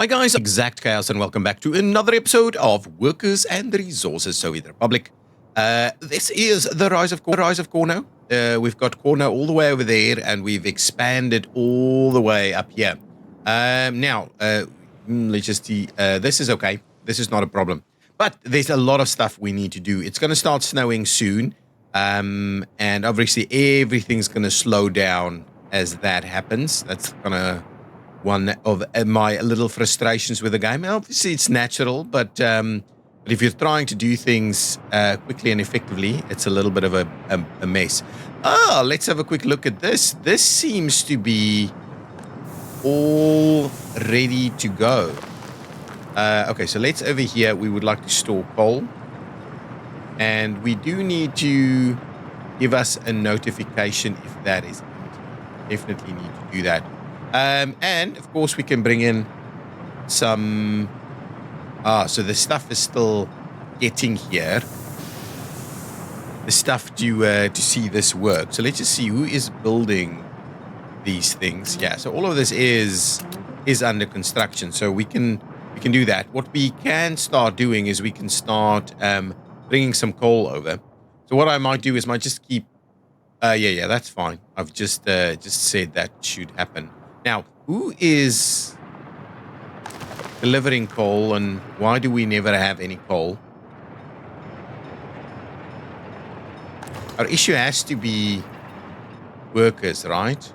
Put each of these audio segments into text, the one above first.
Hi guys, ExactChaos and welcome back to another episode of Workers and Resources Soviet Republic. This is the rise of Cornoe. We've got Cornoe all the way over there and we've expanded all the way up here. Let's just see. This is okay. This is not a problem. But there's a lot of stuff we need to do. It's going to start snowing soon. And obviously everything's going to slow down as that happens. That's going to one of my little frustrations with the game. Obviously, it's natural, but if you're trying to do things quickly and effectively, it's a little bit of a mess. Let's have a quick look at this. This seems to be all ready to go. Okay, so let's over here. We would like to store coal. And we do need to give us a notification if that is empty. Definitely need to do that. And of course we can bring in some, so the stuff is still getting here. The stuff to see this work. So let's just see who is building these things. Yeah, so all of this is under construction. So we can do that. What we can start doing is we can start bringing some coal over. So what I might do is just keep, yeah, that's fine. I've just said that should happen. Now, who is delivering coal and why do we never have any coal? Our issue has to be workers, right?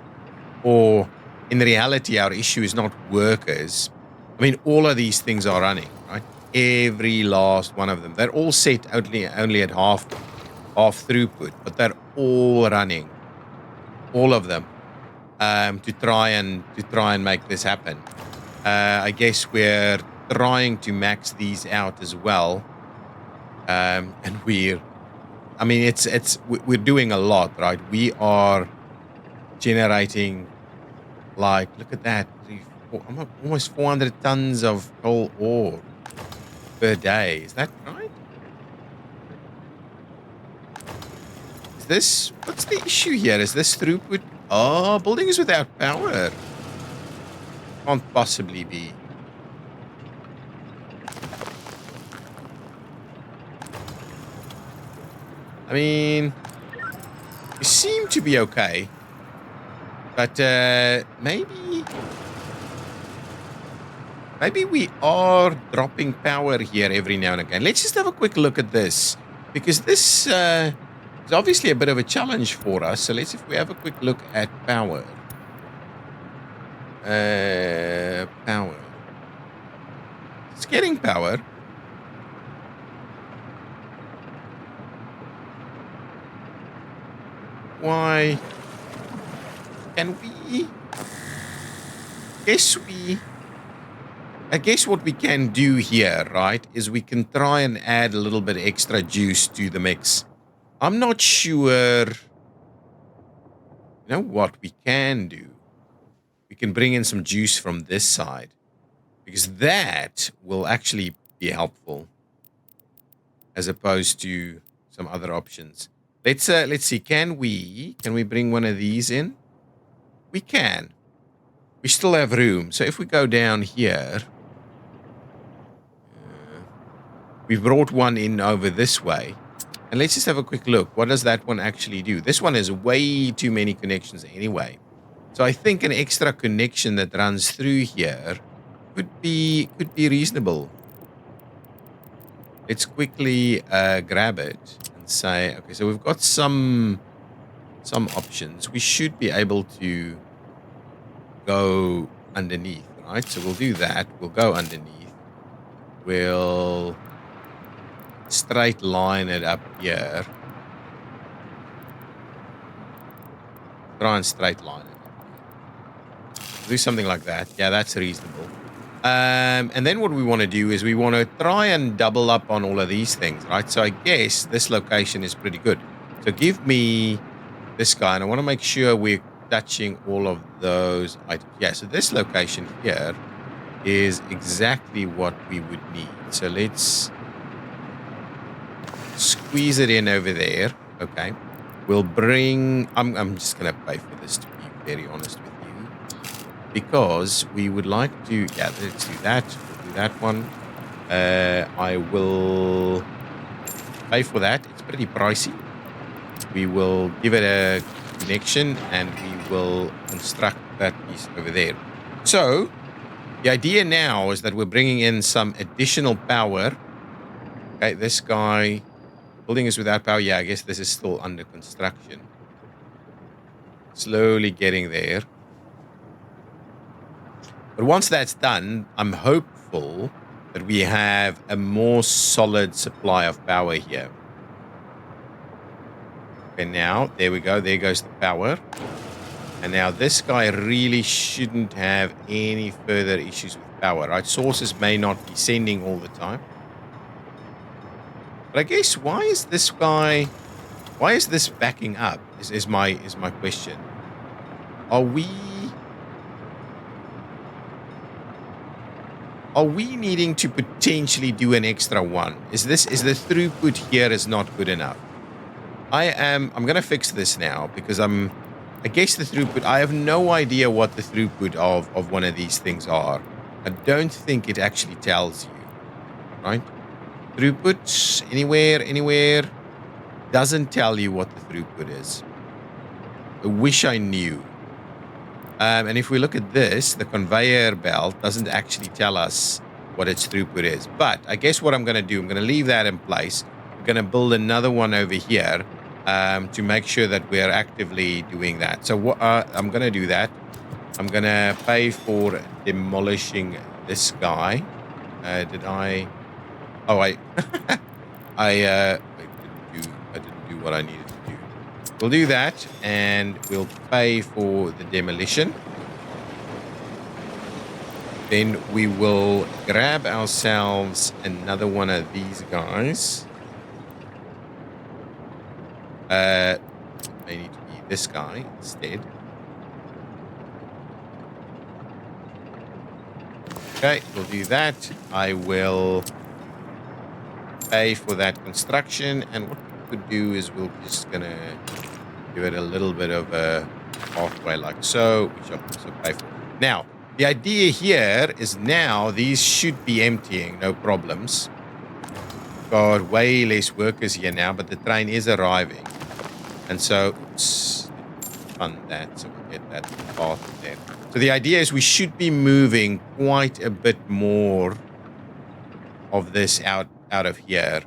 Or in reality, our issue is not workers. I mean, all of these things are running, right? Every last one of them. They're all set only at half throughput, but they're all running. All of them. To try and make this happen. I guess we're trying to max these out as well. And we're doing a lot, right? We are generating, like, look at that, almost 400 tons of coal ore per day. Is that right? What's the issue here? Is this throughput? Oh, buildings without power. Can't possibly be. I mean, we seem to be okay. But maybe we are dropping power here every now and again. Let's just have a quick look at this. Because this it's obviously a bit of a challenge for us. So let's see if we have a quick look at power. Power. It's getting power. Why? Can we? I guess what we can do here, right, is we can try and add a little bit extra juice to the mix. I'm not sure. You know what we can do? We can bring in some juice from this side because that will actually be helpful as opposed to some other options. Let's see. Can we bring one of these in? We can. We still have room. So if we go down here, we've brought one in over this way. And let's just have a quick look. What does that one actually do? This one has way too many connections anyway. So I think an extra connection that runs through here could be reasonable. Let's quickly grab it and say, okay, so we've got some options. We should be able to go underneath, right? So we'll do that. We'll go underneath. We'll straight line it up here. Try and straight line it up. Do something like that. Yeah, that's reasonable. And then what we want to do is we want to try and double up on all of these things, right? So I guess this location is pretty good. So give me this guy, and I want to make sure we're touching all of those items. Yeah, so this location here is exactly what we would need. So let's squeeze it in over there. Okay. We'll bring... I'm just going to pay for this, to be very honest with you. because we would like to, yeah, let's do that. We'll do that one. I will pay for that. It's pretty pricey. We will give it a connection and we will construct that piece over there. So the idea now is that we're bringing in some additional power. Okay, this guy, building is without power. Yeah, I guess this is still under construction. Slowly getting there. But once that's done, I'm hopeful that we have a more solid supply of power here. Okay, now, there we go. There goes the power. And now this guy really shouldn't have any further issues with power, right? Sources may not be sending all the time. But I guess why is this backing up is my question. Are we needing to potentially do an extra one? Is the throughput here is not good enough? I'm going to fix this now because I guess the throughput, I have no idea what the throughput of one of these things are. I don't think it actually tells you, right? Throughput, anywhere, doesn't tell you what the throughput is. I wish I knew. And if we look at this, the conveyor belt doesn't actually tell us what its throughput is. But I guess what I'm going to do, I'm going to leave that in place. I'm going to build another one over here to make sure that we're actively doing that. So what I'm going to do that. I'm going to pay for demolishing this guy. Did I? Oh, I didn't do what I needed to do. We'll do that, and we'll pay for the demolition. Then we will grab ourselves another one of these guys. May need to be this guy instead. Okay, we'll do that. I will pay for that construction, and what we could do is we're just gonna give it a little bit of a halfway like so, which I'll also pay for. Now, the idea here is now these should be emptying, no problems. Got way less workers here now, but the train is arriving. And so, let's fund that, so we'll get that path there. So the idea is we should be moving quite a bit more of this out of here.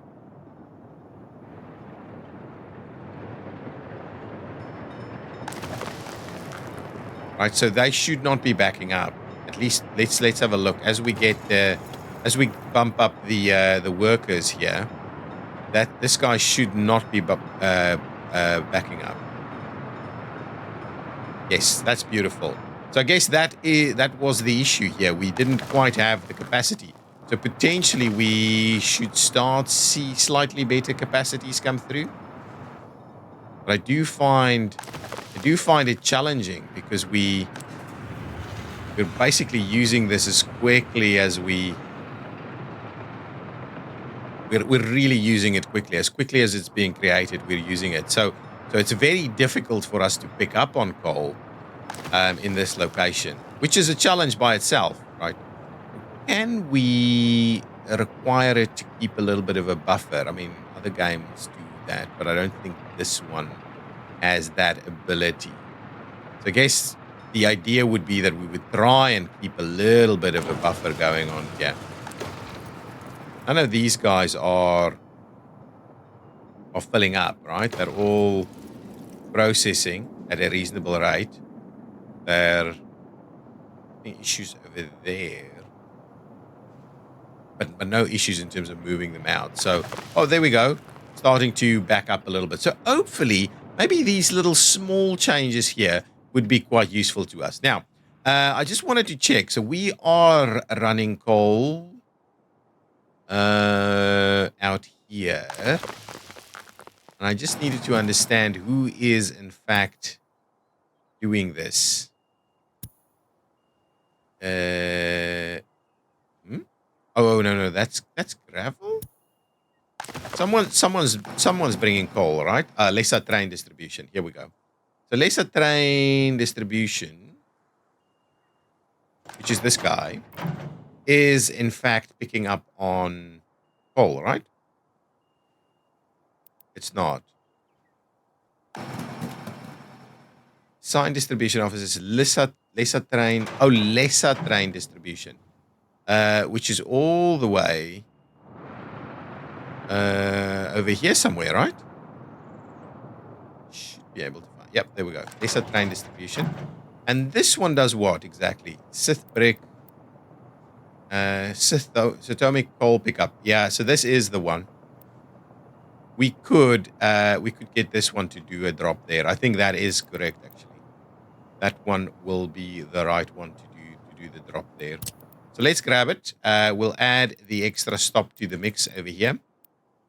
Right, so they should not be backing up. At least let's have a look as we get as we bump up the workers here. That this guy should not be backing up. Yes, that's beautiful. So I guess that was the issue here. We didn't quite have the capacity. So potentially we should start see slightly better capacities come through. But I do find it challenging because we're basically using this as quickly as we're really using it quickly. As quickly as it's being created, we're using it. So it's very difficult for us to pick up on coal in this location, which is a challenge by itself, right? Can we require it to keep a little bit of a buffer? I mean, other games do that, but I don't think this one has that ability. So I guess the idea would be that we would try and keep a little bit of a buffer going on here. I know these guys are filling up, right? They're all processing at a reasonable rate. There are issues over there. But no issues in terms of moving them out. So, oh, there we go. Starting to back up a little bit. So hopefully, maybe these little small changes here would be quite useful to us. Now, I just wanted to check. So we are running coal out here. And I just needed to understand who is, in fact, doing this. Oh no, that's gravel. Someone's bringing coal, right? Lesser train distribution. Here we go. So lesser train distribution. which is this guy, is in fact picking up on coal, right? It's not. Sign distribution offices, lesser train distribution, which is all the way over here somewhere, right? Should be able to find. Yep, there we go. Lesser train distribution. And this one does what exactly? Sith brick, Satomic coal pickup. Yeah, so this is the one. We could get this one to do a drop there. I think that is correct, actually. That one will be the right one to do the drop there. So let's grab it. We'll add the extra stop to the mix over here.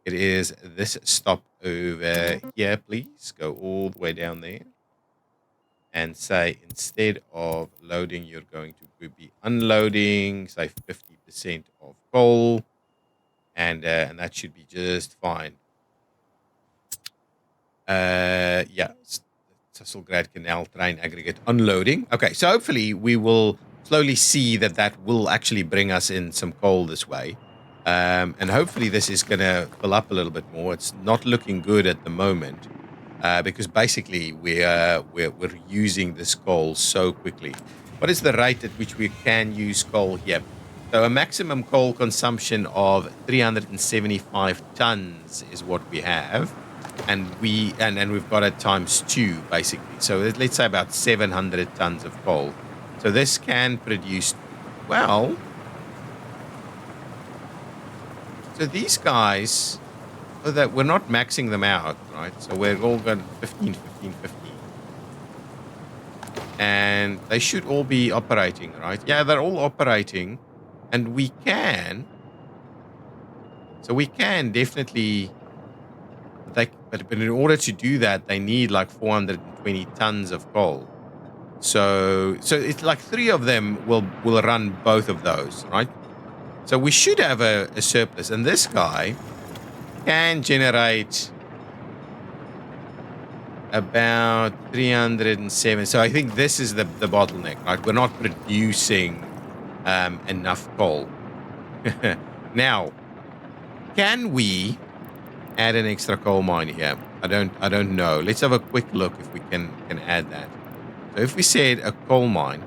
It is this stop over here, please. Go all the way down there. And say instead of loading, you're going to be unloading, say 50% of coal. And that should be just fine. Yeah. Sasselgrad Canal train aggregate unloading. Okay, so hopefully we will slowly see that will actually bring us in some coal this way. And hopefully this is going to fill up a little bit more. It's not looking good at the moment because basically we're using this coal so quickly. What is the rate at which we can use coal here? So a maximum coal consumption of 375 tons is what we have. And we've got it ×2 basically. So let's say about 700 tons of coal. So this can produce, well, so these guys, that we're not maxing them out, right? So we're all going 15, 15, 15. And they should all be operating, right? Yeah, they're all operating. And we can definitely, but in order to do that, they need like 420 tons of coal. So it's like 3 of them will run both of those, right? So we should have a surplus. And this guy can generate about 307. So I think this is the bottleneck, right? We're not producing enough coal. Now, can we add an extra coal mine here? I don't know. Let's have a quick look if we can add that. So if we said a coal mine,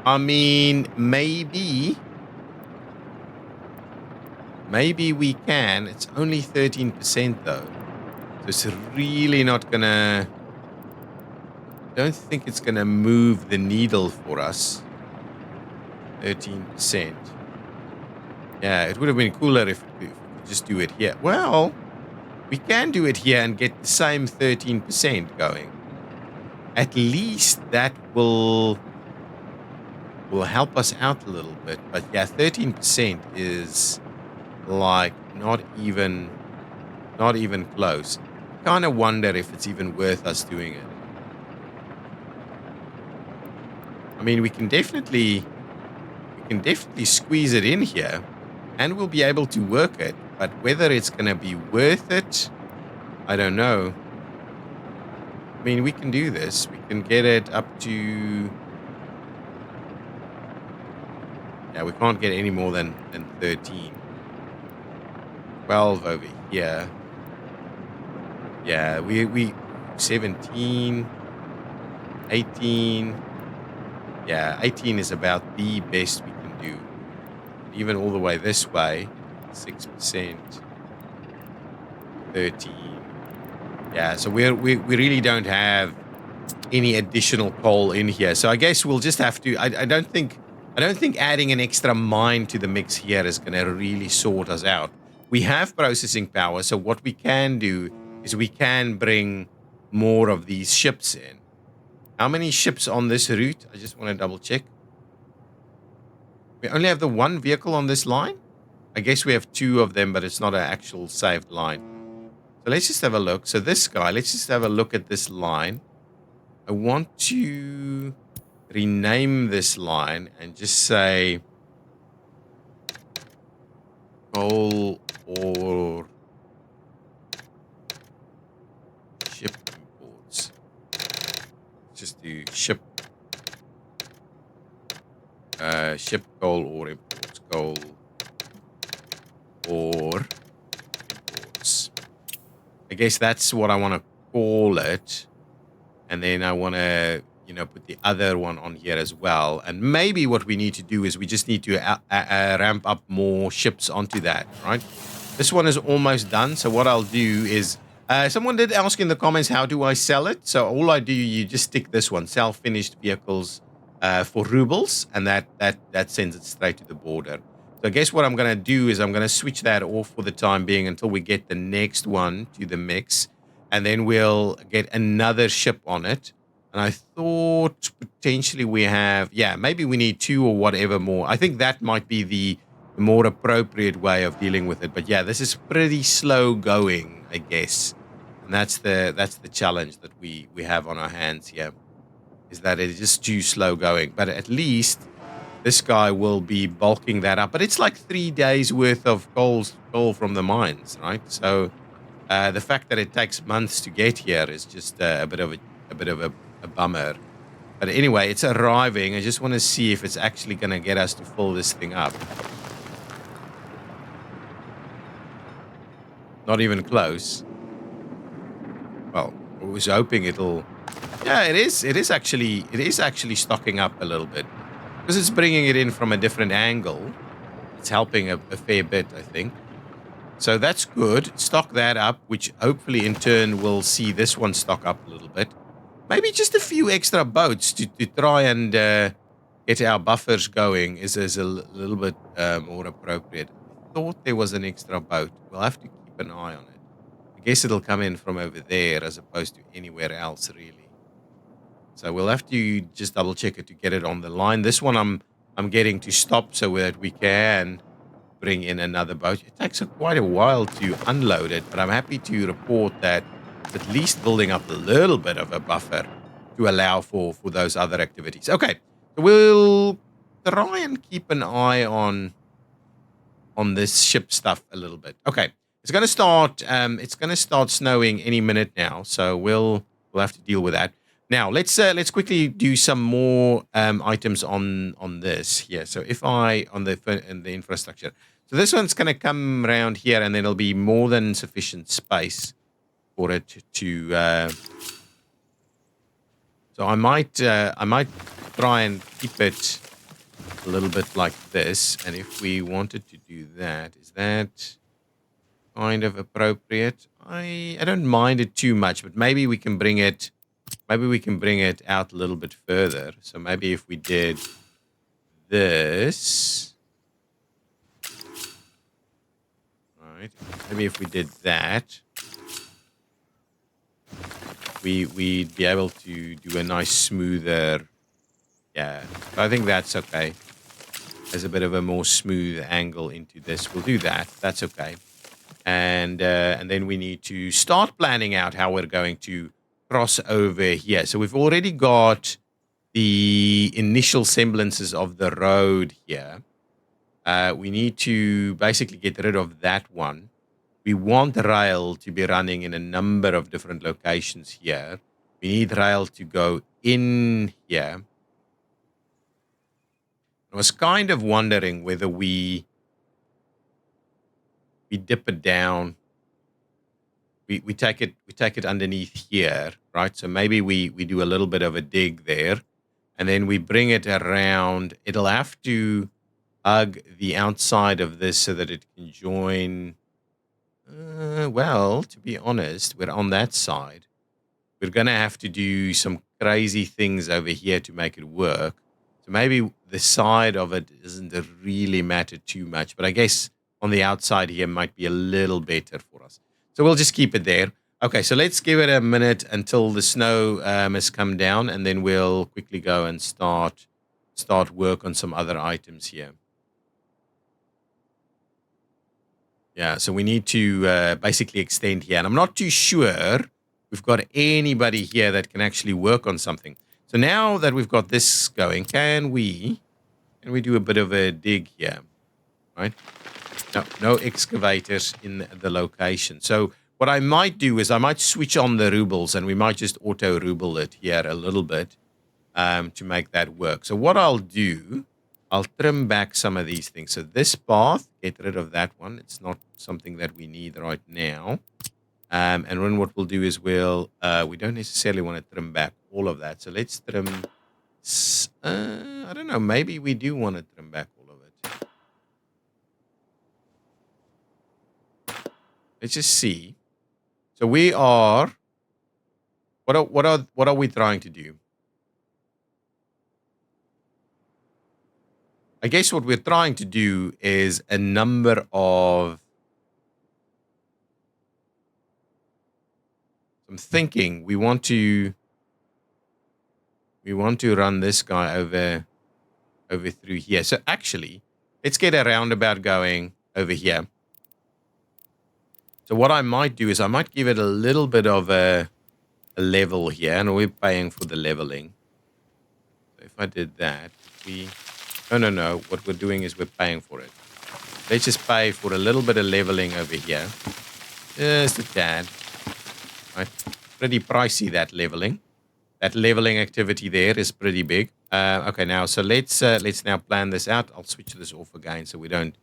I mean maybe we can. It's only 13% though. So it's really not gonna, I don't think it's gonna move the needle for us. 13%. Yeah, it would have been cooler if we could just do it here. Well, we can do it here and get the same 13% going. At least that will help us out a little bit. But yeah, 13% is like not even close. Kind of wonder if it's even worth us doing it. I mean, we can definitely squeeze it in here and we'll be able to work it, but whether it's going to be worth it, I don't know. I mean, we can do this. We can get it up to, yeah, we can't get any more than 13. 12 over here. Yeah, we 17, 18. Yeah, 18 is about the best we can do. Even all the way this way, 6%, 13. Yeah, so we really don't have any additional coal in here. So I guess we'll just have to. I don't think adding an extra mine to the mix here is going to really sort us out. We have processing power, so what we can do is we can bring more of these ships in. How many ships on this route? I just want to double check. We only have the one vehicle on this line? I guess we have 2 of them, but it's not an actual saved line. So let's just have a look. So this guy, let's just have a look at this line. I want to rename this line and just say coal or ship imports. ship coal or imports coal or imports. I guess that's what I want to call it. And then I want to, put the other one on here as well. And maybe what we need to do is we just need to ramp up more ships onto that, right? This one is almost done. So what I'll do is, someone did ask in the comments, how do I sell it? So all I do, you just stick this one, sell finished vehicles for rubles, and that sends it straight to the border. So I guess what I'm going to do is I'm going to switch that off for the time being until we get the next one to the mix. And then we'll get another ship on it. And I thought potentially we have, maybe we need 2 or whatever more. I think that might be the more appropriate way of dealing with it. But yeah, this is pretty slow going, I guess. And that's the challenge that we have on our hands here, is that it is just too slow going. But at least this guy will be bulking that up. But it's like 3 days worth of coal from the mines, right? So the fact that it takes months to get here is just a bit of a bummer. But anyway, it's arriving. I just want to see if it's actually going to get us to fill this thing up. Not even close. Well, I was hoping it'll. Yeah, it is. It is actually stocking up a little bit because it's bringing it in from a different angle. It's helping a fair bit, I think. So that's good. Stock that up, which hopefully in turn will see this one stock up a little bit. Maybe just a few extra boats to try and get our buffers going is a little bit more appropriate. I thought there was an extra boat. We'll have to keep an eye on it. I guess it'll come in from over there as opposed to anywhere else, really. So we'll have to just double check it to get it on the line. This one I'm getting to stop so that we can bring in another boat. It takes quite a while to unload it, but I'm happy to report that at least building up a little bit of a buffer to allow for those other activities. Okay, so we'll try and keep an eye on this ship stuff a little bit. Okay, it's going to start. It's going to start snowing any minute now, so we'll have to deal with that. Now let's quickly do some more items on this here. So if I on the infrastructure, so this one's going to come around here, and then it'll be more than sufficient space for it to. So I might try and keep it a little bit like this, and if we wanted to do that, is that kind of appropriate? I don't mind it too much, but maybe we can bring it. Maybe we can bring it out a little bit further. So maybe if we did this, right? Maybe if we did that, we'd be able to do a nice smoother. Yeah, I think that's okay. There's a bit of a more smooth angle into this. We'll do that. That's okay. And then we need to start planning out how we're going to cross over here. So we've already got the initial semblances of the road here. We need to basically get rid of that one. We want rail to be running in a number of different locations here. We need rail to go in here. I was kind of wondering whether we dip it down. We take it underneath here, right? So maybe we do a little bit of a dig there, and then we bring it around. It'll have to hug the outside of this so that it can join. Well, to be honest, we're on that side. We're going to have to do some crazy things over here to make it work. So maybe the side of it doesn't really matter too much, but I guess on the outside here might be a little better for us. So we'll just keep it there. Okay, so let's give it a minute until the snow has come down, and then we'll quickly go and start work on some other items here. Yeah, so we need to basically extend here. And I'm not too sure we've got anybody here that can actually work on something. So now that we've got this going, can we do a bit of a dig here, right? No excavators in the location. So what I might do is I might switch on the rubles, and we might just auto ruble it here a little bit to make that work. So what I'll do I'll trim back some of these things. So this path, get rid of that one. It's not something that we need right now. And then what we'll do is we don't necessarily want to trim back all of that. So let's trim, I don't know, maybe we do want to trim back all of it. Let's just see. So we are, what are we trying to do? I guess what we're trying to do is a number of, I'm thinking we want to run this guy over through here. So actually, let's get a roundabout going over here. So what I might do is I might give it a little bit of a level here, and we're paying for the leveling. So if I did that, no. What we're doing is we're paying for it. Let's just pay for a little bit of leveling over here. Just a tad. Right? Pretty pricey, that leveling. That leveling activity there is pretty big. Okay, now, so let's now plan this out. I'll switch this off again so we don't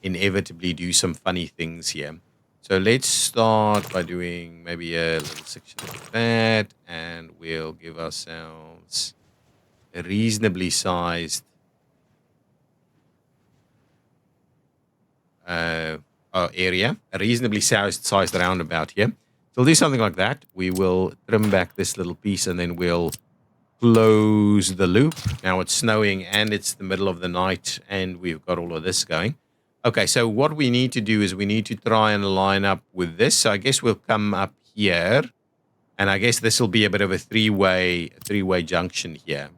inevitably do some funny things here. So let's start by doing maybe a little section like that, and we'll give ourselves a reasonably sized area, a reasonably sized roundabout here. So we'll do something like that. We will trim back this little piece, and then we'll close the loop. Now it's snowing, and it's the middle of the night, and we've got all of this going. Okay, so what we need to do is we need to try and line up with this. So I guess we'll come up here, and I guess this will be a bit of a three-way junction here.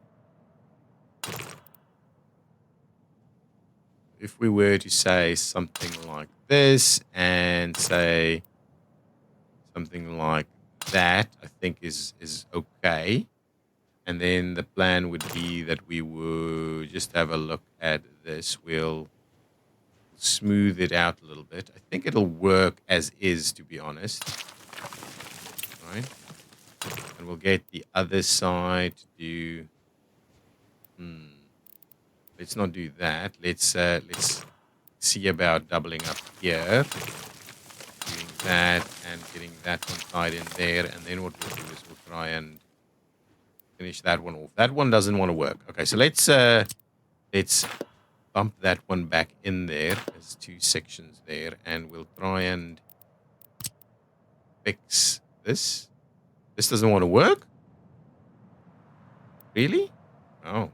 If we were to say something like this and say something like that, I think is okay. And then the plan would be that we would just have a look at this. We'll smooth it out a little bit. I think it'll work as is, to be honest. Right? And we'll get the other side to do... Let's not do that. Let's see about doubling up here. Doing that and getting that one tied in there. And then what we'll do is we'll try and finish that one off. That one doesn't want to work. Okay, so let's bump that one back in there. There's two sections there, and we'll try and fix this. This doesn't want to work? Really? Oh.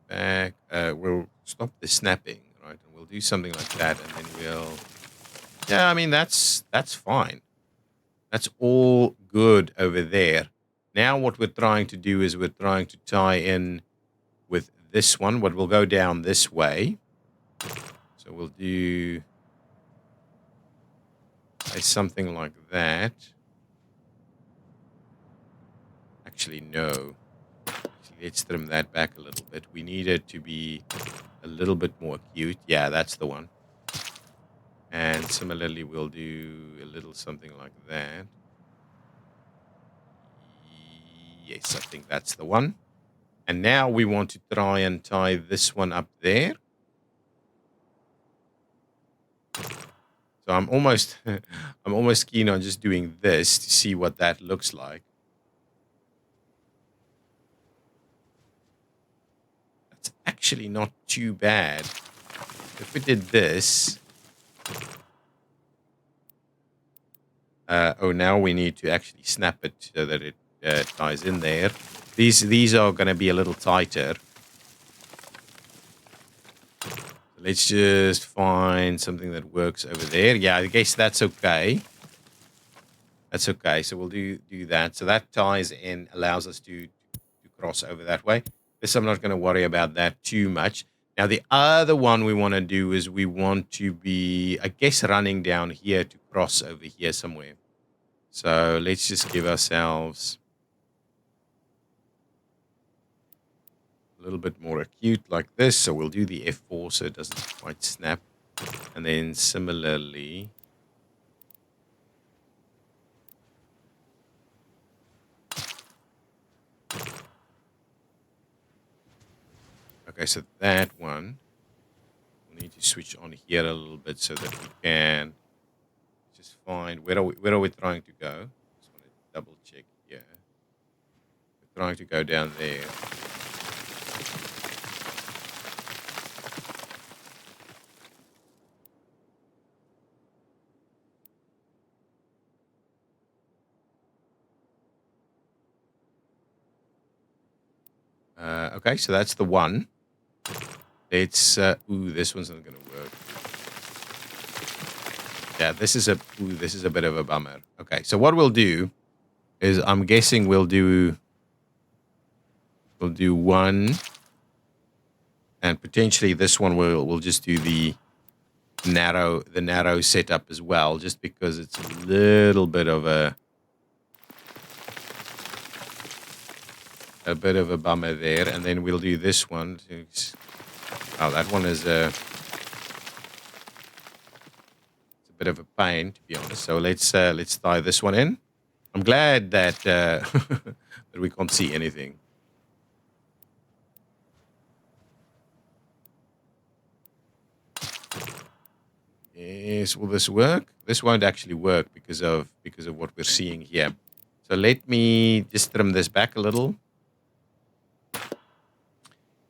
Back. We'll stop the snapping, right? And we'll do something like that, and then we'll... Yeah, I mean, that's fine. That's all good over there. Now what we're trying to do is we're trying to tie in with this one. What will go down this way. So we'll do something like that. Actually, no. Let's trim that back a little bit. We need it to be a little bit more acute. Yeah, that's the one. And similarly, we'll do a little something like that. Yes, I think that's the one. And now we want to try and tie this one up there. So I'm almost keen on just doing this to see what that looks like. That's actually not too bad. If we did this... now we need to actually snap it so that it ties in there. These are going to be a little tighter. Let's just find something that works over there. Yeah, I guess that's okay. That's okay. So we'll do that. So that ties in, allows us to cross over that way. This, I'm not going to worry about that too much. Now, the other one we want to do is we want to be, I guess, running down here to cross over here somewhere. So let's just give ourselves a little bit more acute like this. So we'll do the F4 so it doesn't quite snap. And then similarly, Okay, so that one we'll need to switch on here a little bit so that we can just find where are we trying to go? Just want to double check here. We're trying to go down there. Okay, so that's the one. It's ooh, this one's not gonna work. Yeah, this is a bit of a bummer. Okay, so what we'll do is I'm guessing we'll do one, and potentially this one we'll just do the narrow setup as well, just because it's a little bit of a bummer there. And then we'll do this one. Oh, that one is it's a bit of a pain, to be honest. So let's tie this one in. I'm glad that that we can't see anything. Yes, will this work? This won't actually work because of what we're seeing here. So let me just trim this back a little.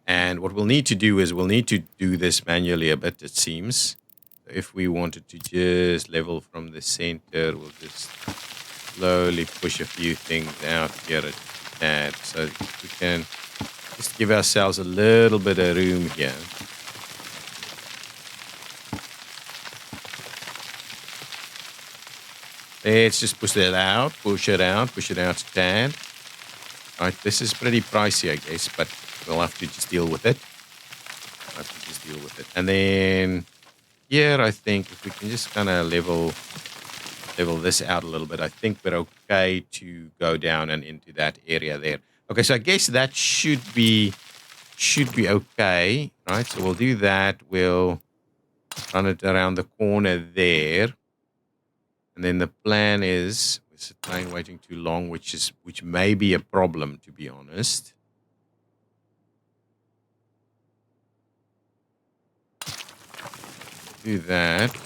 And what we'll need to do is we'll need to do this manually a bit, it seems. So if we wanted to just level from the center, we'll just slowly push a few things out here at that. So we can just give ourselves a little bit of room here. Let's just push it out a tad. All right, this is pretty pricey, I guess, but we'll have to just deal with it. And then here, I think if we can just kind of level this out a little bit, I think we're okay to go down and into that area there. Okay, so I guess that should be okay, right? So we'll do that. We'll run it around the corner there. And then the plan is, it's a train waiting too long, which may be a problem, to be honest. Do that.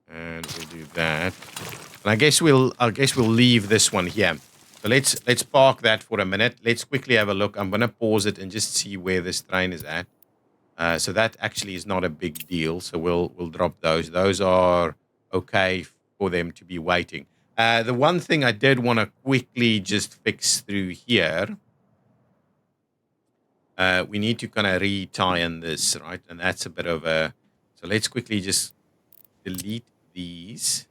And we'll do that. And I guess we'll leave this one here. So let's park that for a minute. Let's quickly have a look. I'm gonna pause it and just see where this train is at. So that actually is not a big deal. So we'll drop those. Those are okay for them to be waiting. The one thing I did want to quickly just fix through here, we need to kind of retie in this, right? And that's a bit of a... So let's quickly just delete these,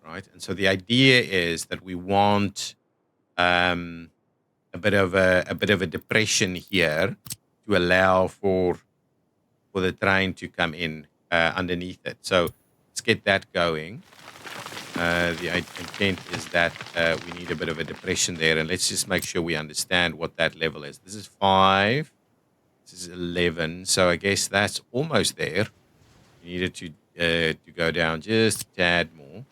right? And so the idea is that we want a bit of a depression here to allow for the train to come in underneath it. So let's get that going. The intent is that we need a bit of a depression there, and let's just make sure we understand what that level is. This is 5. This is 11. So I guess that's almost there. We needed to go down just a tad more.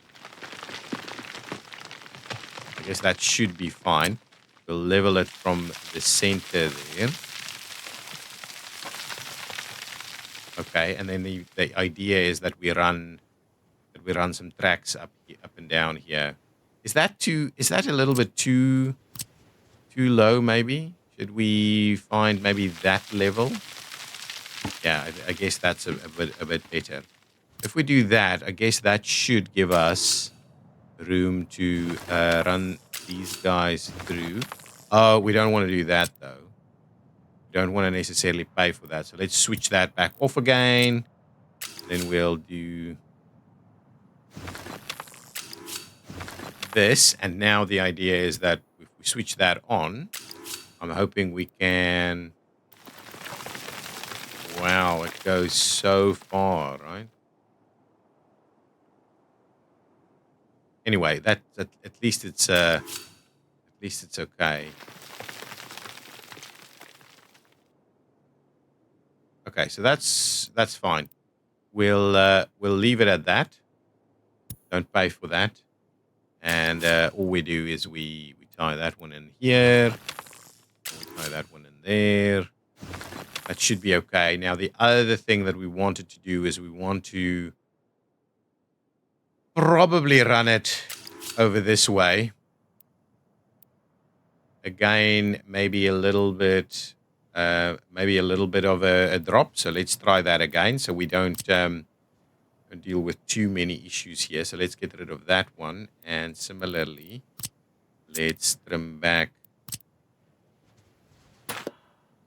I guess that should be fine. We'll level it from the center there. Okay, and then the idea is that we run some tracks up and down here. Is that a little bit too low? Maybe should we find maybe that level? Yeah, I guess that's a bit better. If we do that, I guess that should give us room to run these guys through. Oh, we don't want to do that though. Don't want to necessarily pay for that. So let's switch that back off again. Then we'll do this. And now the idea is that if we switch that on, I'm hoping we can... Wow, it goes so far, right? Anyway, that at least it's okay. Okay, so that's fine. We'll leave it at that. Don't pay for that. And all we do is we tie that one in here. And we tie that one in there. That should be okay. Now, the other thing that we wanted to do is we want to probably run it over this way. Again, maybe a little bit of a drop. So let's try that again so we don't deal with too many issues here. So let's get rid of that one. And similarly, let's trim back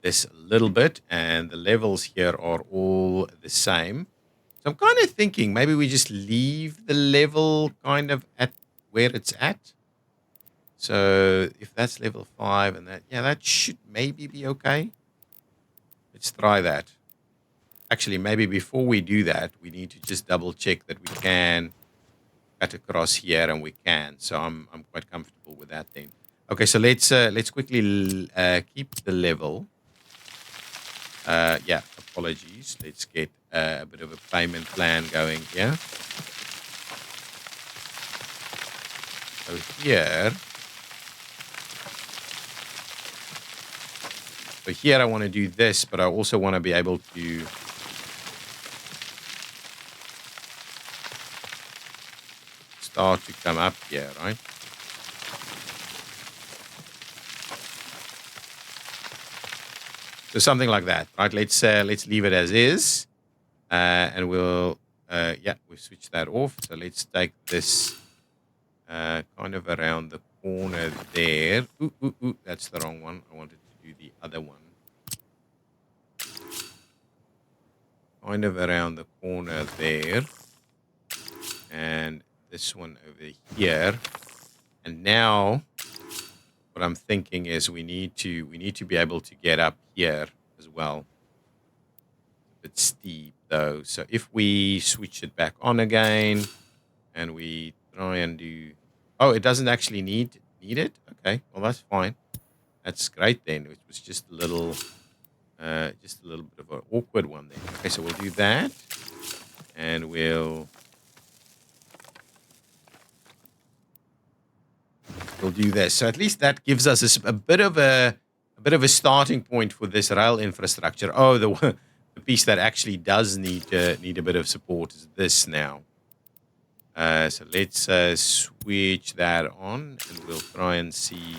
this a little bit. And the levels here are all the same. So I'm kind of thinking maybe we just leave the level kind of at where it's at. So if that's level 5 and that should maybe be okay. Let's try that. Actually, maybe before we do that, we need to just double check that we can cut across here, and we can. So I'm quite comfortable with that then. Okay, so let's quickly keep the level. Yeah, apologies. Let's get a bit of a payment plan going here. So here I want to do this, but I also want to be able to start to come up here, right? So something like that, right? Let's leave it as is, and we'll switch that off. So let's take this kind of around the corner there. Ooh, that's the wrong one. I wanted to do the other one. Kind of around the corner there, and this one over here. And now what I'm thinking is we need to be able to get up here as well. A bit steep though. So if we switch it back on again and we try and do, oh, it doesn't actually need it. Okay, well that's fine. That's great then. It was just a little bit of an awkward one there. Okay, so we'll do that, and we'll do this. So at least that gives us a bit of a starting point for this rail infrastructure. Oh, the piece that actually does need a bit of support is this now. So let's switch that on, and we'll try and see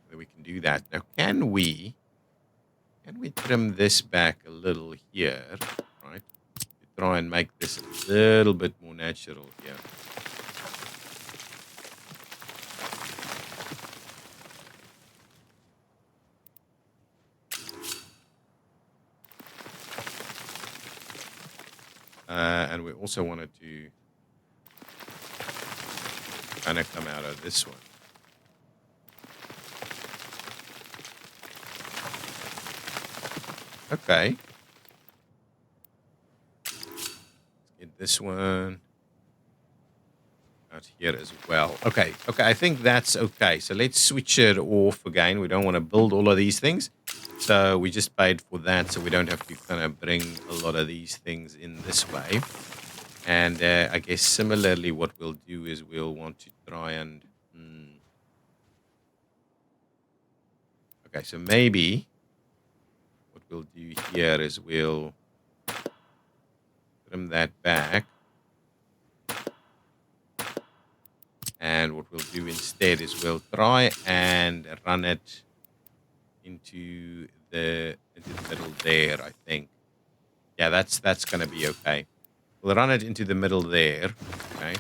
whether we can do that. Now, can we trim this back a little here, right? To try and make this a little bit more natural here. And we also wanted to kind of come out of this one. Okay. Let's get this one out here as well. Okay, I think that's okay. So let's switch it off again. We don't want to build all of these things. So we just paid for that, so we don't have to kind of bring a lot of these things in this way. And I guess similarly what we'll do is we'll want to try and... Okay, so maybe what we'll do here is we'll trim that back. And what we'll do instead is we'll try and run it into the middle there, I think. Yeah, that's going to be okay. We'll run it into the middle there, okay?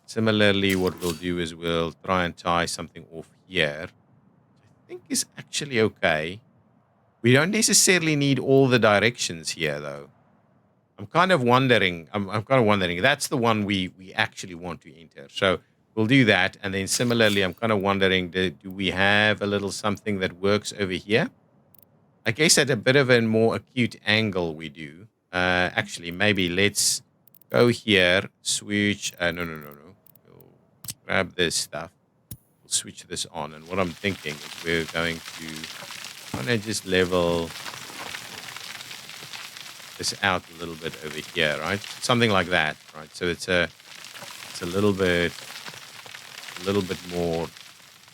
Similarly, what we'll do is we'll try and tie something off here, which I think is actually okay. We don't necessarily need all the directions here, though. I'm kind of wondering, that's the one we actually want to enter. So we'll do that, and then similarly, I'm kind of wondering, do we have a little something that works over here? I guess at a bit of a more acute angle we do. Actually, maybe let's go here, switch. No. We'll grab this stuff. We'll switch this on, and what I'm thinking is we're going to kind of just level this out a little bit over here, right? Something like that, right? So it's a little bit more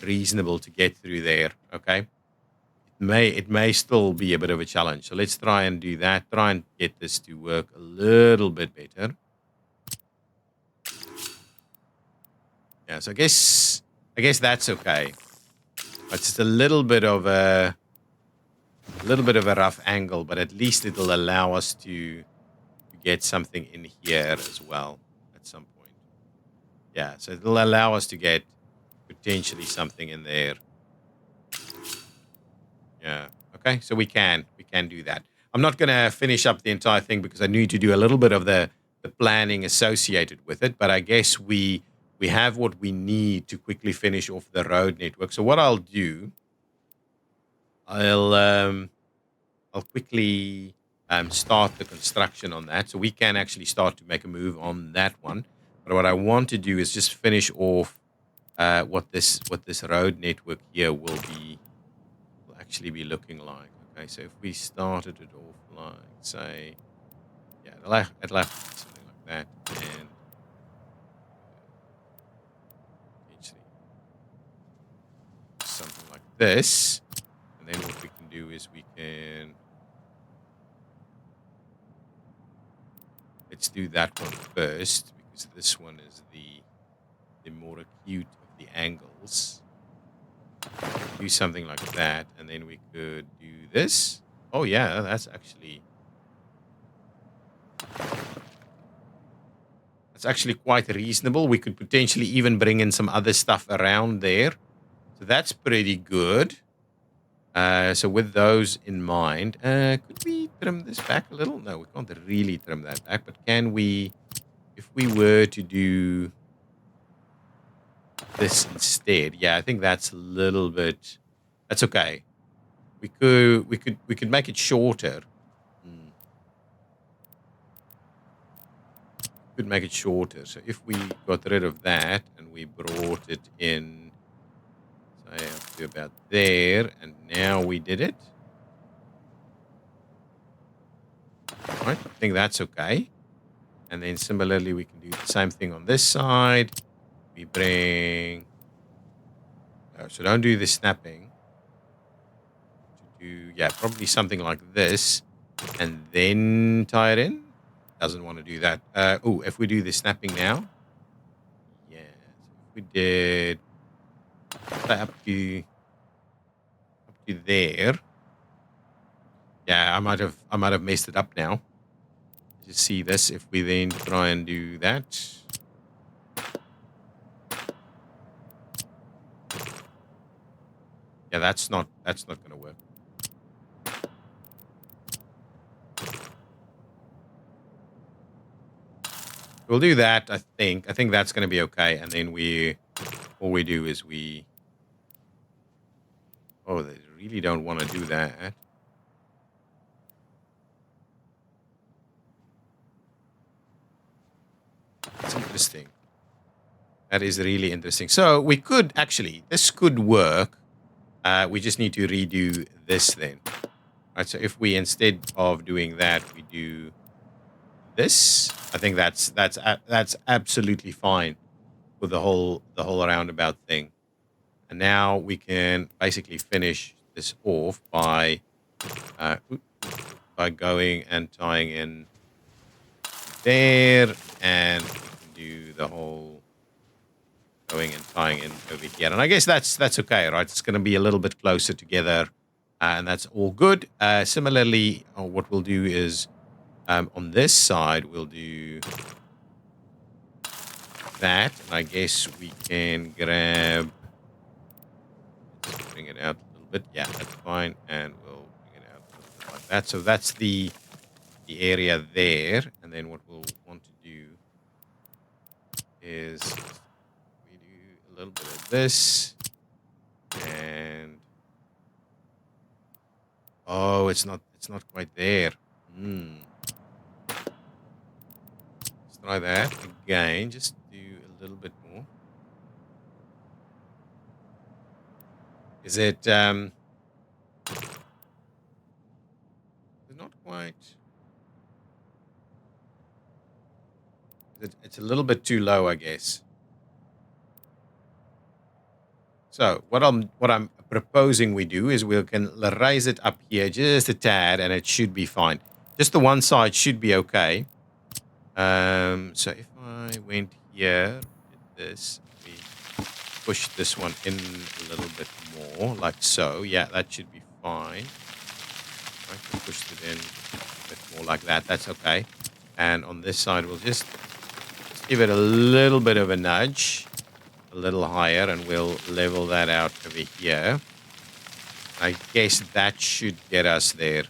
reasonable to get through there. Okay. It may still be a bit of a challenge. So let's try and do that. Try and get this to work a little bit better. Yeah, so I guess that's okay. It's just a little bit of a rough angle, but at least it'll allow us to get something in here as well at some point. Yeah, so it'll allow us to get potentially something in there. Yeah. Okay, so we can do that. I'm not going to finish up the entire thing because I need to do a little bit of the planning associated with it, but I guess we have what we need to quickly finish off the road network. So what I'll do, I'll quickly start the construction on that, so we can actually start to make a move on that one. But what I want to do is just finish off what this road network here will actually be looking like. Okay, so if we started it off like, say, yeah, it'll have to be something like that, and potentially something like this, and then what we can do is let's do that one first, because this one is the more acute of the angles. Do something like that, and then we could do this. Oh yeah, that's actually quite reasonable. We could potentially even bring in some other stuff around there. So that's pretty good. So with those in mind, could we trim this back a little? No, we can't really trim that back, but can we, if we were to do this instead? Yeah, I think that's a little bit, that's okay. We could make it shorter. Could make it shorter. So if we got rid of that and we brought it in, say, up to about there, and now we did it. Right, I think that's okay. And then similarly, we can do the same thing on this side. We bring, so don't do the snapping. Yeah, probably something like this, and then tie it in. Doesn't want to do that. Oh, if we do the snapping now, yeah. So if we did up to there, yeah, I might have messed it up now. Just see this. If we then try and do that, yeah, that's not going to work. We'll do that. I think that's going to be okay. And then all we do is oh, they really don't want to do that. That's interesting. That is really interesting. So we could actually, this could work. We just need to redo this then. Right. So if we, instead of doing that, we do this, I think that's absolutely fine with the whole roundabout thing. And now we can basically finish this off by going and tying in there, and we can do the whole going and tying in over here. And I guess that's okay, right? It's going to be a little bit closer together, and that's all good. Similarly, what we'll do is on this side, we'll do that. And I guess we can grab, let's bring it out a little bit. Yeah, that's fine. And we'll bring it out a little bit like that. So that's the area there. And then what we'll want to do is we do a little bit of this. And oh, it's not quite there. Let's try that again. Just do a little bit more. Is it not quite? It's a little bit too low, I guess. So what I'm proposing we do is we can raise it up here just a tad, and it should be fine. Just the one side should be okay. So if I went here, did this, we push this one in a little bit more, like so. Yeah, that should be fine. I can push it in a bit more like that. That's okay. And on this side, we'll just give it a little bit of a nudge, a little higher, and we'll level that out over here. I guess that should get us there.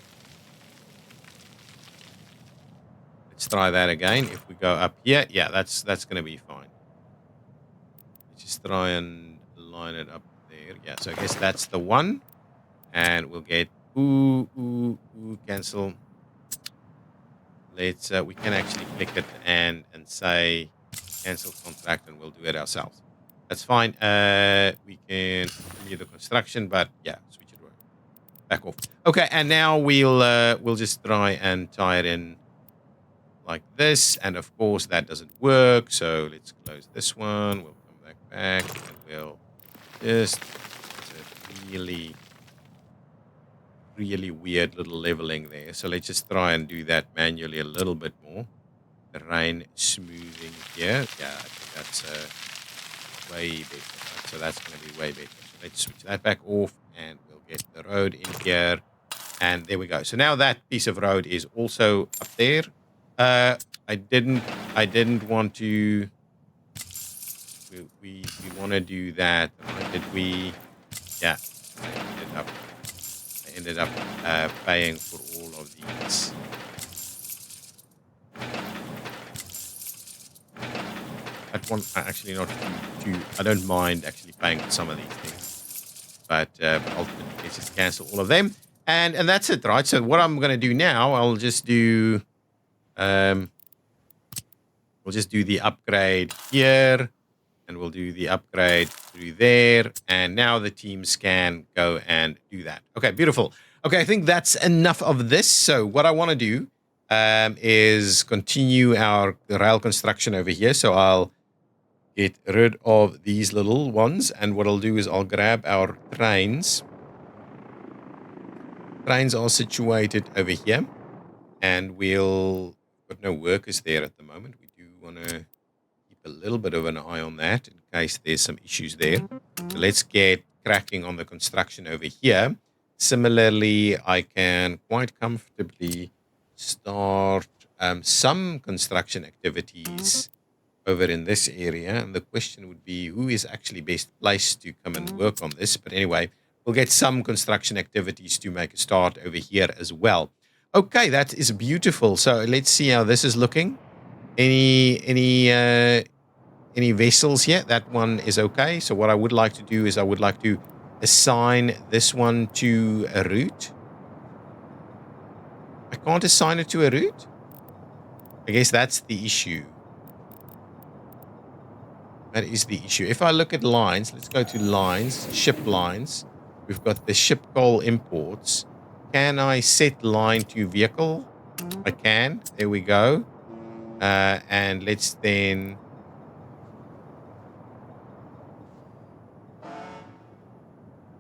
Let's try that again. If we go up here, yeah, that's going to be fine. Let's just try and line it up there. Yeah, so I guess that's the one. And we'll get cancel. Let's we can actually click it and say cancel contract, and we'll do it ourselves. That's fine. We can continue the construction, but yeah, switch it back off. Okay, and now we'll just try and tie it in like this, and of course that doesn't work. So let's close this one. We'll come back, and we'll just really weird little leveling there. So let's just try and do that manually a little bit more. Terrain smoothing here. Yeah, I think that's way better. Right? So that's going to be way better. So let's switch that back off, and we'll get the road in here. And there we go. So now that piece of road is also up there. I didn't want to. We want to do that. Right? Did we? Yeah. I ended up paying for all of these. That one actually not too. I don't mind actually paying for some of these things, but ultimately let's just cancel all of them, and that's it, right? So what I'm going to do now, I'll just do. We'll just do the upgrade here, and we'll do the upgrade through there. And now the teams can go and do that. Okay, beautiful. Okay, I think that's enough of this. So what I want to do is continue our rail construction over here. So I'll get rid of these little ones. And what I'll do is I'll grab our trains. Trains are situated over here. And we'll... But no workers there at the moment. We do want to keep a little bit of an eye on that in case there's some issues there. So let's get cracking on the construction over here. Similarly, I can quite comfortably start some construction activities over in this area. And the question would be, who is actually best placed to come and work on this? But anyway, we'll get some construction activities to make a start over here as well. Okay, that is beautiful. So let's see how this is looking. Any vessels here? That one is okay. So what I would like to do is I would like to assign this one to a route. I can't assign it to a route? I guess that's the issue. That is the issue. If I look at lines, let's go to lines, ship lines. We've got the ship coal imports. Can I set line to vehicle? I can. There we go. And let's then...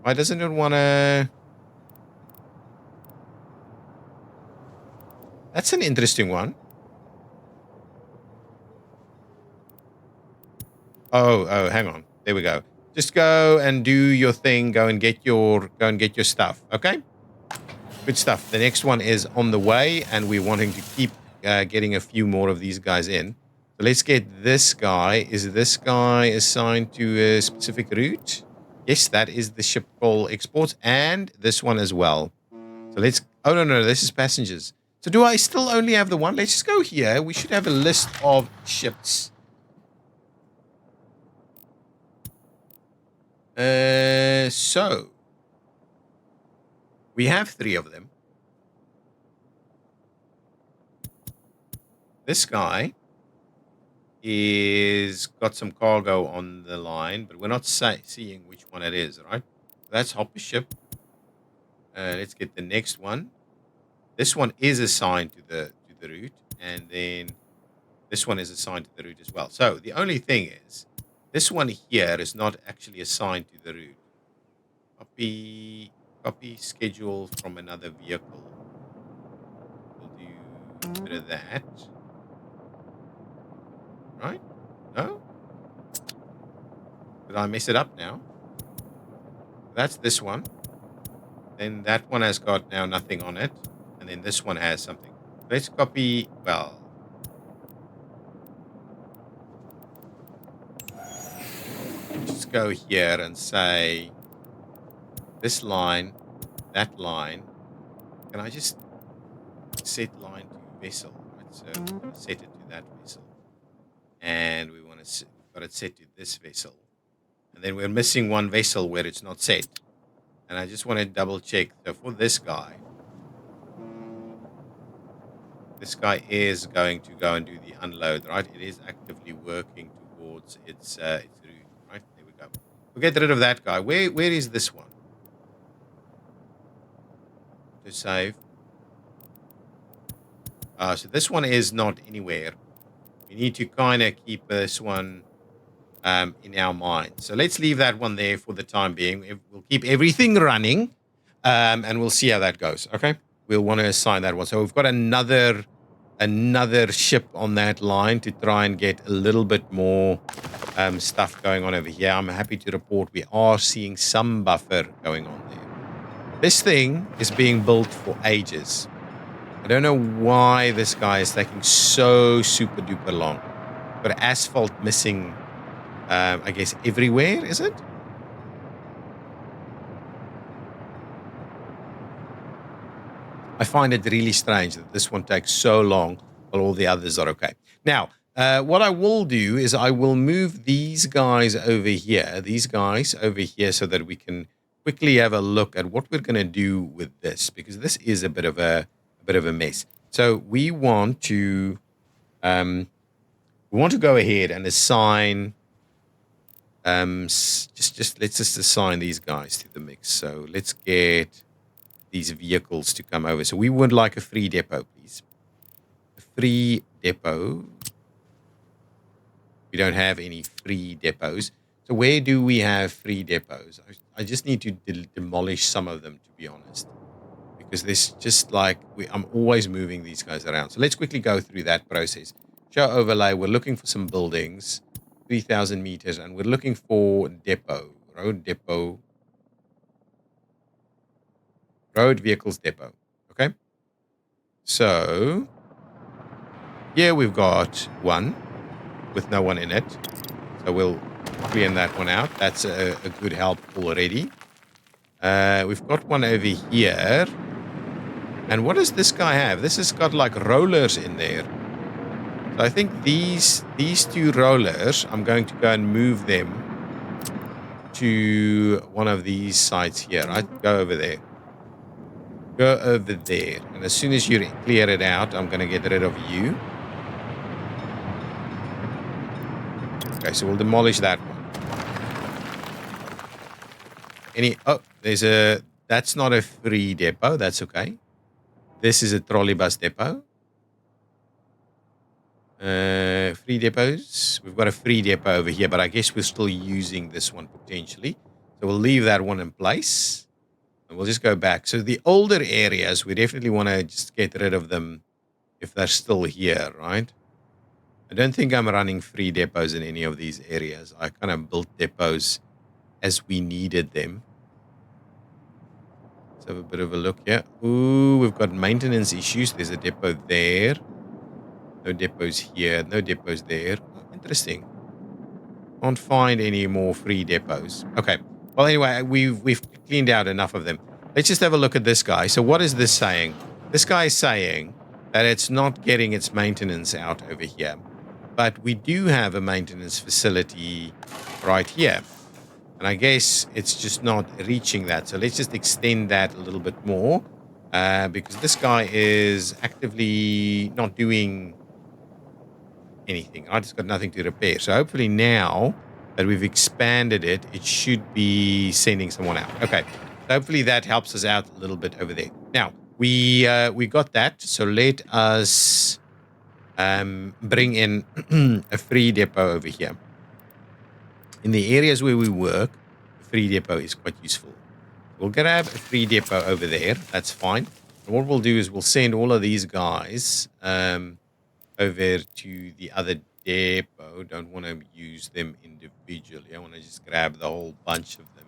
Why doesn't it want to... That's an interesting one. Oh, hang on. There we go. Just go and do your thing. Go and get your stuff. Okay? Good stuff. The next one is on the way, and we're wanting to keep getting a few more of these guys in. So let's get this guy. Is this guy assigned to a specific route? Yes, that is the ship coal exports, and this one as well. So let's... Oh, no, this is passengers. So do I still only have the one? Let's just go here. We should have a list of ships. So we have 3 of them. This guy is got some cargo on the line, but we're not seeing which one it is, right? That's Hopper's ship. Let's get the next one. This one is assigned to the route, and then this one is assigned to the route as well. So the only thing is, this one here is not actually assigned to the route. Copy schedule from another vehicle. We'll do a bit of that. Right? No? Did I mess it up now? That's this one. Then that one has got now nothing on it. And then this one has something. Let's copy, well, just go here and say this line, that line. Can I just set line to vessel? Right? So we're going to set it to that vessel. And we want to, we've got it set to this vessel. And then we're missing one vessel where it's not set. And I just want to double check. So for this guy is going to go and do the unload, right? It is actively working towards its route, right? There we go. We'll get rid of that guy. Where is this one? To save. So this one is not anywhere. We need to kind of keep this one in our mind. So let's leave that one there for the time being. We'll keep everything running, and we'll see how that goes. Okay, we'll want to assign that one. So we've got another ship on that line to try and get a little bit more stuff going on over here. I'm happy to report we are seeing some buffer going on there. This thing is being built for ages. I don't know why this guy is taking so super duper long. Got asphalt missing, I guess, everywhere, is it? I find it really strange that this one takes so long while all the others are okay. Now, what I will do is I will move these guys over here, so that we can quickly have a look at what we're going to do with this, because this is a bit of a mess. So we want to go ahead and assign let's just assign these guys to the mix. So let's get these vehicles to come over. So we would like a free depot, please. A free depot. We don't have any free depots. So where do we have free depots? I just need to demolish some of them, to be honest. Because there's just like, I'm always moving these guys around. So let's quickly go through that process. Show overlay. We're looking for some buildings. 3,000 meters. And we're looking for depot. Road depot. Road vehicles depot. Okay. So here we've got one with no one in it. So we'll clean that one out. That's a good help already. We've got one over here. And what does this guy have? This has got like rollers in there. So I think these two rollers, I'm going to go and move them to one of these sites here. Right? Go over there. Go over there. And as soon as you clear it out, I'm going to get rid of you. Okay, so we'll demolish that one. That's not a free depot. That's okay. This is a trolley bus depot. Free depots. We've got a free depot over here, but I guess we're still using this one potentially. So we'll leave that one in place. And we'll just go back. So the older areas, we definitely want to just get rid of them if they're still here, right? I don't think I'm running free depots in any of these areas. I kind of built depots as we needed them. Let's have a bit of a look here. Ooh, we've got maintenance issues. There's a depot there. No depots here. No depots there. Oh, interesting. Can't find any more free depots. Okay. Well, anyway, we've cleaned out enough of them. Let's just have a look at this guy. So what is this saying? This guy is saying that it's not getting its maintenance out over here. But we do have a maintenance facility right here. And I guess it's just not reaching that. So let's just extend that a little bit more. Because this guy is actively not doing anything. Right? It's got nothing to repair. So hopefully now that we've expanded it, it should be sending someone out. Okay. So hopefully that helps us out a little bit over there. Now, we got that. So let us bring in a free depot over here. In the areas where we work, a free depot is quite useful. We'll grab a free depot over there. That's fine. And what we'll do is we'll send all of these guys over to the other depot. Don't want to use them individually. I want to just grab the whole bunch of them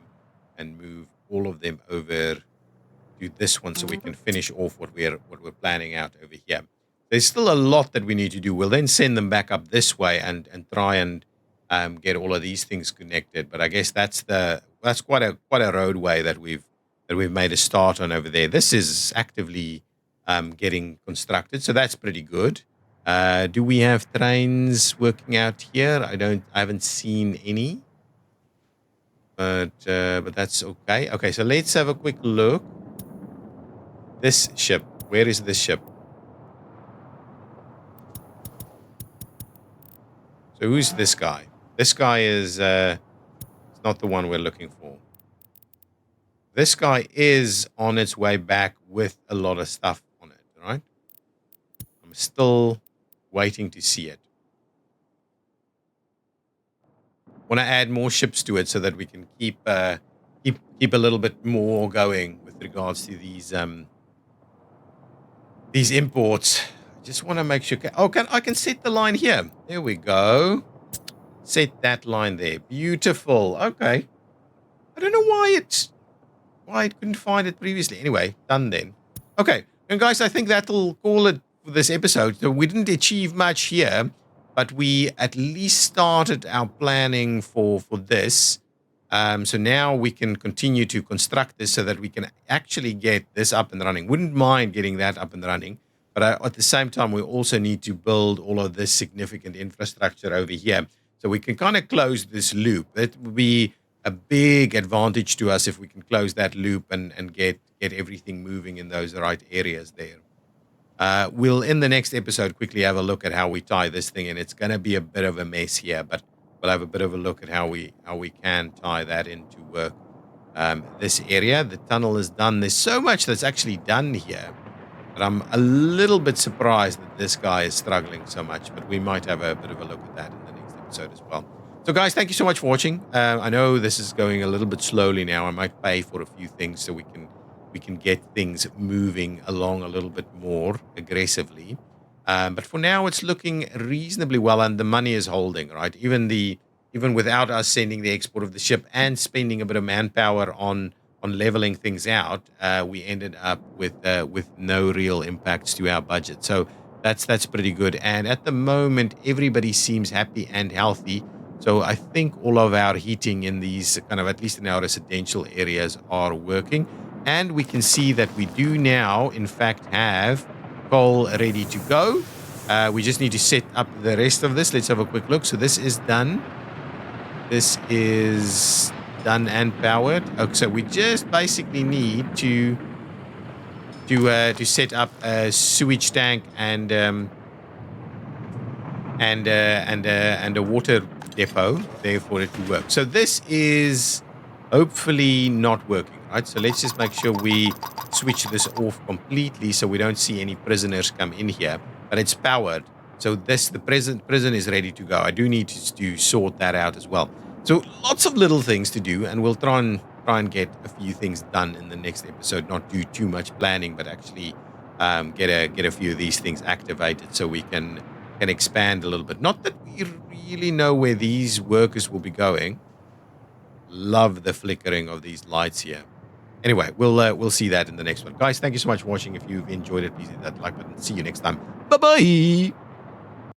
and move all of them over to this one so we can finish off what we're planning out over here. There's still a lot that we need to do. We'll then send them back up this way and try and get all of these things connected. But I guess that's quite a roadway that we've made a start on over there. This is actively getting constructed, so that's pretty good. Do we have trains working out here? I haven't seen any, but that's okay. Okay, so let's have a quick look. This ship. Where is this ship? So who's this guy? This guy is not the one we're looking for. This guy is on its way back with a lot of stuff on it, right? I'm still waiting to see it. Want to add more ships to it so that we can keep a little bit more going with regards to these imports. Just want to make sure. Oh, I can set the line here. There we go. Set that line there. Beautiful. Okay. I don't know why I couldn't find it previously. Anyway, done then. Okay. And guys, I think that'll call it for this episode. So we didn't achieve much here, but we at least started our planning for this. So now we can continue to construct this so that we can actually get this up and running. Wouldn't mind getting that up and running. But at the same time, we also need to build all of this significant infrastructure over here so we can kind of close this loop. That would be a big advantage to us if we can close that loop and get everything moving in those right areas there. We'll, in the next episode, quickly have a look at how we tie this thing in. It's going to be a bit of a mess here, but we'll have a bit of a look at how we can tie that into work. This area, the tunnel is done. There's so much that's actually done here. But I'm a little bit surprised that this guy is struggling so much. But we might have a bit of a look at that in the next episode as well. So, guys, thank you so much for watching. I know this is going a little bit slowly now. I might pay for a few things so we can get things moving along a little bit more aggressively. But for now, it's looking reasonably well, and the money is holding, right? Even without us sending the export of the ship and spending a bit of manpower on leveling things out, we ended up with no real impacts to our budget. So that's pretty good. And at the moment, everybody seems happy and healthy. So I think all of our heating in these kind of, at least in our residential areas, are working. And we can see that we do now, in fact, have coal ready to go. We just need to set up the rest of this. Let's have a quick look. So this is done. This is done and powered. Okay, so we just basically need to set up a sewage tank and a water depot there for it to work. So this is hopefully not working, right? So let's just make sure we switch this off completely so we don't see any prisoners come in here. But it's powered, so the prison is ready to go. I do need to sort that out as well. So lots of little things to do, and we'll try and get a few things done in the next episode. Not do too much planning, but actually get a few of these things activated so we can expand a little bit. Not that we really know where these workers will be going. Love the flickering of these lights here. Anyway, we'll see that in the next one. Guys, thank you so much for watching. If you've enjoyed it, please hit that like button. See you next time. Bye-bye.